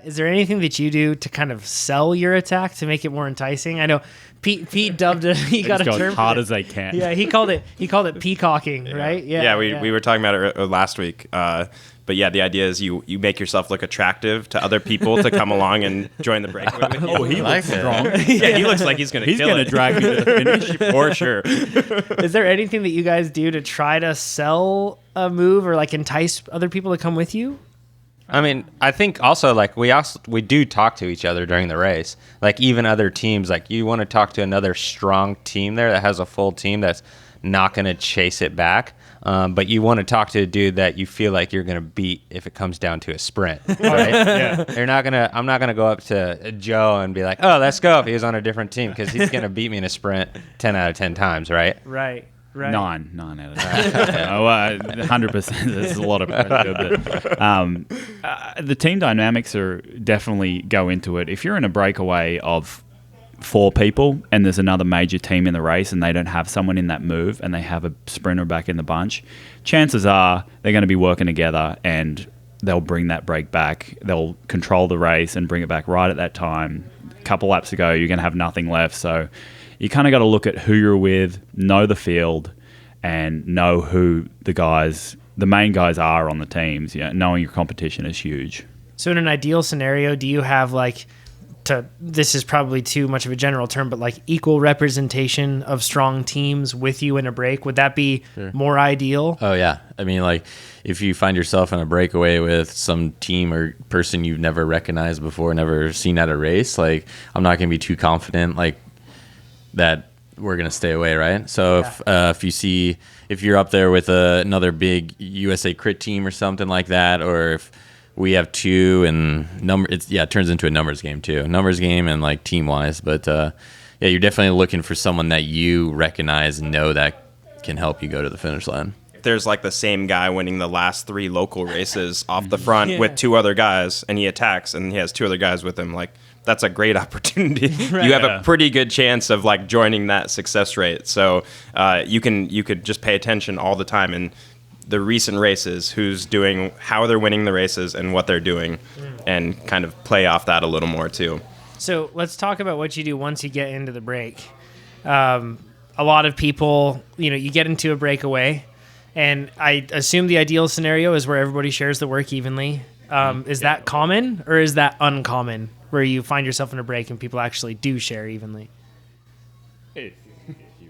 Is there anything that you do to kind of sell your attack to make it more enticing? I know Pete dubbed it. He got a go term as hard for it. as they can. Yeah, he called it peacocking, right? Yeah, we were talking about it last week. But yeah, the idea is you make yourself look attractive to other people to come along and join the breakaway with you. Oh, he looks strong. Yeah, he looks like he's going to drag me to the finish. for sure. Is there anything that you guys do to try to sell a move or like entice other people to come with you? I mean, I think also like we do talk to each other during the race. Like even other teams, like you want to talk to another strong team there that has a full team that's not going to chase it back. But you want to talk to a dude that you feel like you're going to beat if it comes down to a sprint, right? Yeah. I'm not going to go up to Joe and be like, oh, let's go if he was on a different team, because he's going to beat me in a sprint 10 out of 10 times, right? Right. 9 out of 10. 100%. There's a lot of pressure, but the team dynamics are definitely go into it. If you're in a breakaway of 4 people and there's another major team in the race and they don't have someone in that move and they have a sprinter back in the bunch, chances are they're going to be working together and they'll bring that break back. They'll control the race and bring it back right at that time. A couple laps ago, you're going to have nothing left, so you kind of got to look at who you're with, know the field, and know who the main guys are on the teams. Yeah, knowing your competition is huge. So in an ideal scenario, do you have this is probably too much of a general term, but like equal representation of strong teams with you in a break? Would that be more ideal? Oh, yeah. I mean, like, if you find yourself in a breakaway with some team or person you've never recognized before, never seen at a race, like, I'm not going to be too confident, like, that we're going to stay away, right? So if you're up there with another big USA crit team or something like that, or if we have 2 and it turns into a numbers game too. Numbers game and like team wise. But you're definitely looking for someone that you recognize and know that can help you go to the finish line. If there's like the same guy winning the last 3 local races off the front with 2 other guys and he attacks and he has 2 other guys with him, like that's a great opportunity. Right. You have a pretty good chance of like joining that success rate. So you could just pay attention all the time and the recent races, how they're winning the races and what they're doing, and kind of play off that a little more too. So let's talk about what you do once you get into the break. A lot of people, you get into a breakaway, and I assume the ideal scenario is where everybody shares the work evenly. Is that common or is that uncommon, where you find yourself in a break and people actually do share evenly?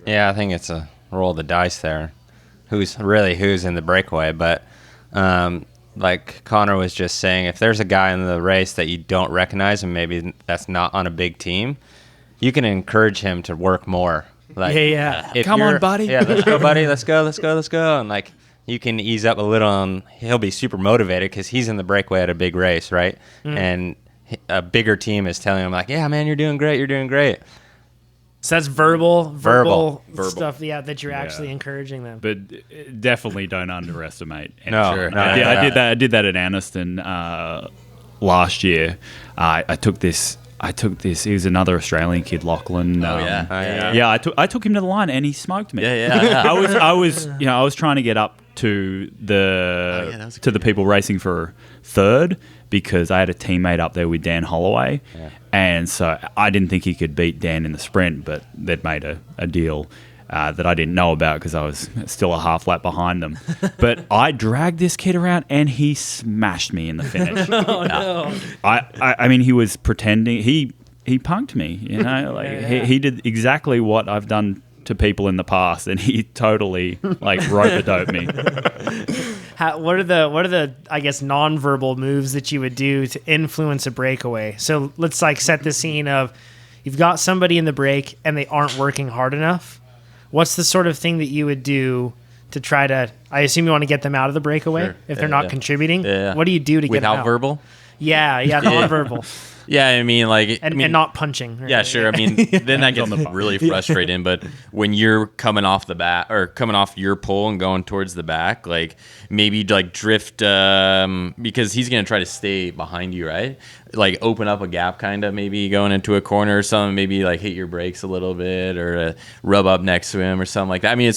Yeah, I think it's a roll of the dice there. Who's in the breakaway, but like Connor was just saying, if there's a guy in the race that you don't recognize and maybe that's not on a big team, you can encourage him to work more. Like, come on, buddy. Yeah, let's go, buddy. Let's go. And like, you can ease up a little and he'll be super motivated because he's in the breakaway at a big race, right? And a bigger team is telling him like, yeah, man, you're doing great. So that's verbal stuff, that you're actually encouraging them. But definitely don't underestimate. No, sure. I did that at Aniston last year. I took this. He was another Australian kid, Lachlan. I took him to the line and he smoked me. I was trying to get up to the people racing for third, because I had a teammate up there with Dan Holloway, and so I didn't think he could beat Dan in the sprint, but they'd made a deal that I didn't know about because I was still a half lap behind them. But I dragged this kid around and he smashed me in the finish. No. I mean, he was pretending. He punked me, He did exactly what I've done to people in the past, and he totally rope-a-dope me. What are the I guess nonverbal moves that you would do to influence a breakaway? So let's set the scene of you've got somebody in the break and they aren't working hard enough. What's the sort of thing that you would do to try to? I assume you want to get them out of the breakaway if they're not contributing. Yeah. What do you do to get them out? Without verbal? Yeah, nonverbal. Yeah, I mean, and not punching. Right? Yeah, sure. I mean, then that gets really frustrating. But when you're coming off the back or coming off your pole and going towards the back, maybe drift because he's gonna try to stay behind you, right? Open up a gap, kind of maybe going into a corner or something. Maybe hit your brakes a little bit or rub up next to him or something like that. I mean,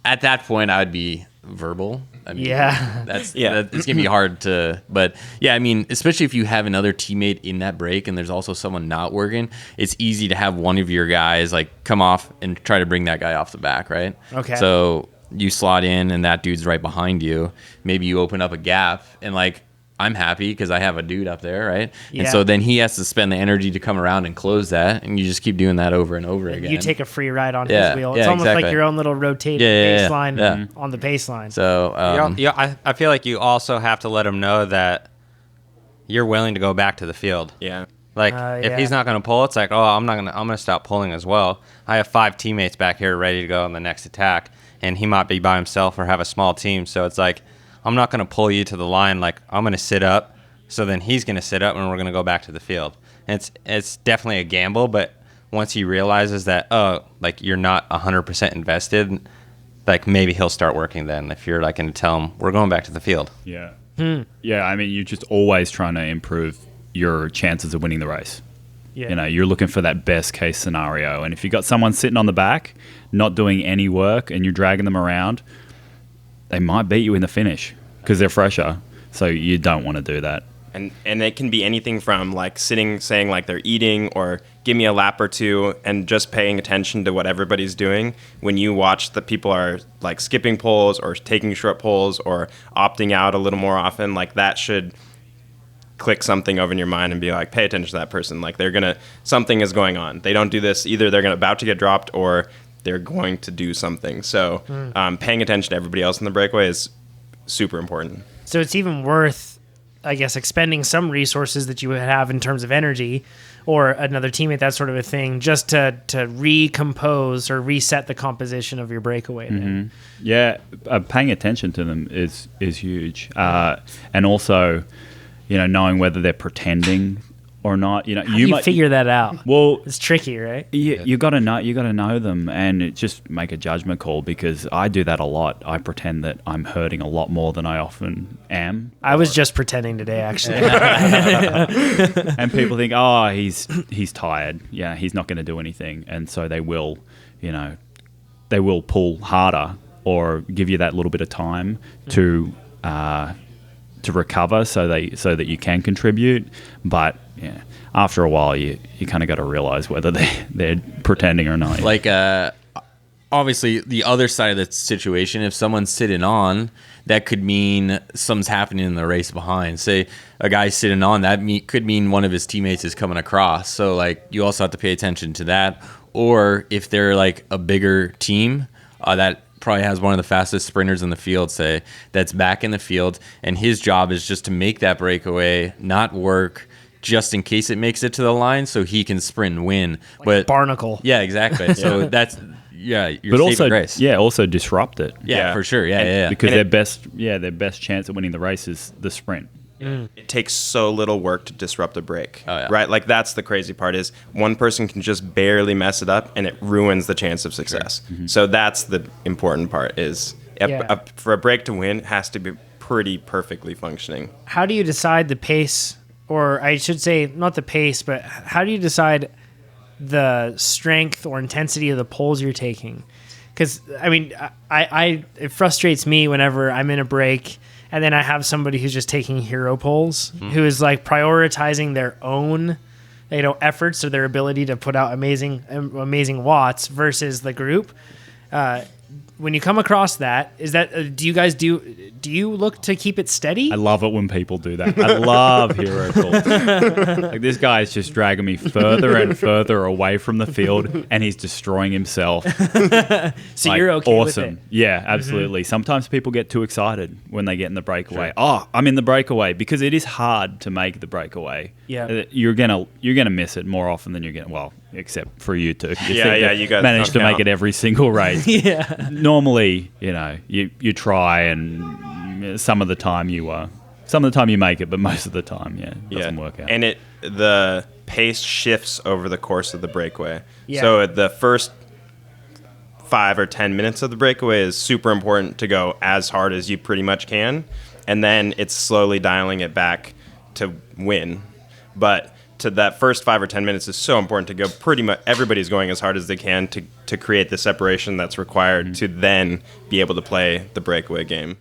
at that point, I'd be verbal. I mean, Yeah. it's gonna be hard to. But yeah, I mean, especially if you have another teammate in that break and there's also someone not working, it's easy to have one of your guys like come off and try to bring that guy off the back, right? Okay. So you slot in and that dude's right behind you. Maybe you open up a gap and like, I'm happy because I have a dude up there, right? Yeah. And so then he has to spend the energy to come around and close that, and you just keep doing that over and over again. You take a free ride on Yeah, his wheel. It's yeah, almost like exactly. your own little rotating Yeah, baseline on the baseline. So I feel like you also have to let him know that you're willing to go back to the field. Yeah. Like Yeah. if he's not going to pull, it's like, oh, I'm gonna stop pulling as well. I have 5 teammates back here ready to go on the next attack, and he might be by himself or have a small team. So it's like, I'm not going to pull you to the line. Like I'm going to sit up. So then he's going to sit up and we're going to go back to the field. And it's definitely a gamble, but once he realizes that, oh, like you're not 100% invested, like maybe he'll start working then if you're like going to tell him, we're going back to the field. Yeah. Yeah, I mean, you're just always trying to improve your chances of winning the race. Yeah. You know, you're looking for that best case scenario. And if you've got someone sitting on the back, not doing any work, and you're dragging them around, they might beat you in the finish because they're fresher. So you don't want to do that. And it can be anything from like sitting, saying like they're eating, or give me a lap or two, and just paying attention to what everybody's doing. When you watch the people are like skipping pulls or taking short pulls or opting out a little more often, like that should click something over in your mind and be like, pay attention to that person. Like something is going on. They don't do this, either they're about to get dropped or they're going to do something. So paying attention to everybody else in the breakaway is super important. So it's even worth, I guess, expending some resources that you would have in terms of energy or another teammate, that sort of a thing, just to recompose or reset the composition of your breakaway. Then. Yeah, paying attention to them is huge. And also, you know, knowing whether they're pretending or not. You know, How do you figure that out? Well, it's tricky, right? You gotta know them, and just make a judgment call, because I do that a lot. I pretend that I'm hurting a lot more than I often am. I was just pretending today, actually. And people think, oh, he's tired. Yeah, he's not going to do anything, and so they will pull harder or give you that little bit of time to recover, so that you can contribute. But yeah, after a while, you kind of got to realize whether they're pretending or not. Like, obviously, the other side of the situation, if someone's sitting on, that could mean something's happening in the race behind. Say a guy's sitting on, that could mean one of his teammates is coming across. So, like, you also have to pay attention to that. Or if they're, like, a bigger team that probably has one of the fastest sprinters in the field, say, that's back in the field, and his job is just to make that breakaway, not work, just in case it makes it to the line, so he can sprint and win. Like but Barnacle. Yeah, exactly. So that's you're but also, grace. also disrupt it. Yeah, for sure. Yeah. Because their best chance at winning the race is the sprint. It takes so little work to disrupt a break, Oh, yeah. right? Like that's the crazy part, is one person can just barely mess it up and it ruins the chance of success. Sure. Mm-hmm. So that's the important part, is for a break to win, it has to be pretty perfectly functioning. How do you decide the pace, or I should say not the pace, but how do you decide the strength or intensity of the pulls you're taking? Because, I mean, it frustrates me whenever I'm in a break and then I have somebody who's just taking hero pulls, who is like prioritizing their own, efforts or their ability to put out amazing watts versus the group. When you come across that, do you look to keep it steady? I love it when people do that. I love hero pulls. Like, this guy is just dragging me further and further away from the field, and he's destroying himself. So you're okay awesome. with it? Yeah, absolutely. Sometimes people get too excited when they get in the breakaway. Sure. Oh, I'm in the breakaway, because it is hard to make the breakaway. Yeah, you're gonna miss it more often than you're gonna. Well, except for you two. You guys manage to make it every single race. Yeah. Normally, you try, and some of the time you make it, but most of the time, it doesn't work out. And the pace shifts over the course of the breakaway. Yeah. So the first 5 or 10 minutes of the breakaway is super important to go as hard as you pretty much can, and then it's slowly dialing it back to win. But to that first 5 or 10 minutes is so important to go pretty much everybody's going as hard as they can to create the separation that's required to then be able to play the breakaway game.